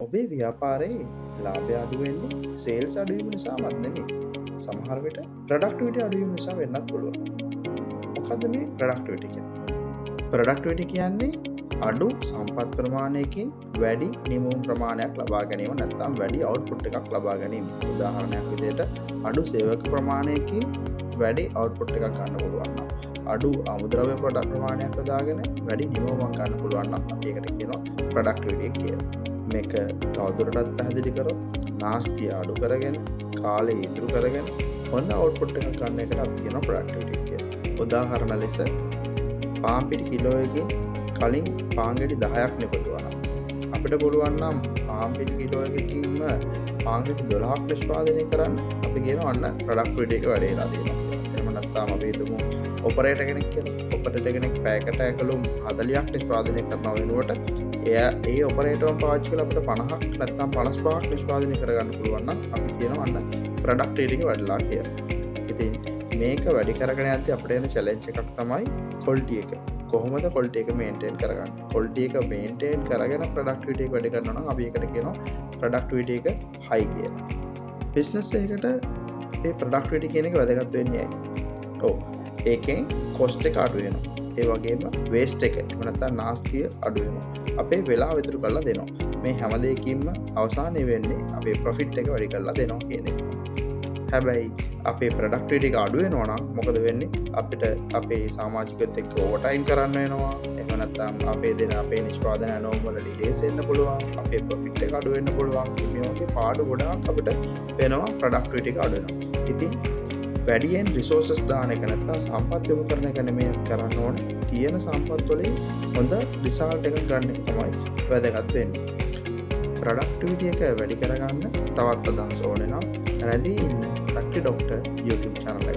ඔබේ ව්‍යාපාරයේ ලාභය අඩු වෙන්නේ සේල්ස් අඩු වීම නිසාවත් නෙමෙයි. සමහර විට ප්‍රොඩක්ටිවිටි අඩු වීම නිසා වෙන්නත් පුළුවන්. මොකද්ද මේ ප්‍රොඩක්ටිවිටි කියන්නේ? ප්‍රොඩක්ටිවිටි කියන්නේ අඩු සම්පත් ප්‍රමාණයකින් වැඩි නිමවුම් ප්‍රමාණයක් ලබා ගැනීම නැත්නම් වැඩි අවුට්පුට් එකක් ලබා ගැනීම. උදාහරණයක් විදිහට අඩු සේවක ප්‍රමාණයකින් වැඩි අවුට්පුට් එකක් ගන්න පුළුවන් නම් අඩු අමුද්‍රව්‍ය ප්‍රමාණයක් යොදාගෙන වැඩි නිමවුමක් ගන්න පුළුවන් නම් අපි ඒකට කියනවා ප්‍රොඩක්ටිවිටි කියලා. මේක තවදුරටත් පැහැදිලි කරොත් නාස්තිය අඩු කරගෙන කාලය ඉතුරු කරගෙන හොඳ අවුට්පුට් එකක් ගන්න එකට අපි කියනවා ප්‍රොඩක්ටිවිටි කියලා. උදාහරණ ලෙස පාන් පිටි කිලෝයකින් කලින් පාන් ගෙඩි 10ක් නිපදවනවා. අපිට පුළුවන් නම් පාන් පිටි කිලෝයකින්ම පාන් ගෙඩි 12ක් නිෂ්පාදනය කරන්න අපි කියනවා අන්න ප්‍රොඩක්ටිවිටි එක වැඩි වෙලා තියෙනවා. එහෙම නැත්නම් අපි හිතමු ඔපරේටර් කෙනෙක් කියලා. ඔපරේටර් කෙනෙක් පැයකට ඇකලුම් 40ක් නිෂ්පාදනය කරනවා වෙනුවට ඒ ඔපරේටර්ම පාවිච්චි කරලා අපිට 50ක් නැත්නම් 55ක් නිෂ්පාදනය කරගන්න පුළුවන් නම් අපි කියනවා අන්න ප්‍රොඩක්ටිවිටි එක වැඩිලා කියලා. ඉතින් මේක වැඩි කරගෙන යද්දී අපිට එන චැලෙන්ජ් එකක් තමයි ක්වොලිටි එක. කොහොමද ක්වොලිටි එක මේන්ටේන් කරගන්නේ? ක්වොලිටි එක මේන්ටේන් කරගෙන ප්‍රොඩක්ටිවිටි එක වැඩි කරනවා නම් අපි ඒකට කියනවා ප්‍රොඩක්ටිවිටි එක හයි කියලා. බිස්නස් එකකට මේ ප්‍රොඩක්ටිවිටි කියන එක වැදගත් වෙන්නේ ඇයි? ඔව්. ඒකෙන් කොස්ට් එක අඩු වෙනවා. ඒ වගේම වේස්ට් එක නැත්නම් නාස්තිය අඩු වෙනවා. අපේ වෙලාව ඉතුරු කරලා දෙනවා. මේ හැම දෙයකින්ම අවසානයේ වෙන්නේ අපේ ප්‍රොෆිට් එක වැඩි කරලා දෙනවා කියන එක. හැබැයි අපේ ප්‍රොඩක්ටිවිටි එක අඩු වෙනවා නම් මොකද වෙන්නේ? අපිට අපේ සමාජිකයොත් එක්ක ඕවර් ටයිම් කරන්න වෙනවා. එහෙම නැත්නම් අපේ නිෂ්පාදන ඇනෝම් වල ඩිලේස් එන්න පුළුවන්. අපේ ප්‍රොෆිට් එක අඩු වෙන්න පුළුවන්. මේ වගේ පාඩු ගොඩාක් අපිට වෙනවා ප්‍රොඩක්ටිවිටි එක අඩු වෙනවා. ඉතින් වැඩියෙන් රිසෝසස් දාන එක නැත්නම් සම්පත් යොමු කරන එක නෙමෙයි කරන්න ඕනේ. තියෙන සම්පත් වලින් හොඳ රිසල්ට් එකක් ගන්න එක තමයි වැදගත් වෙන්නේ. ප්‍රොඩක්ටිවිටි එක වැඩි කරගන්න තවත් අදහස් ඕනේ නම් රැඳී ඉන්න ෆැක්ටරි ඩොක්ටර් YouTube channel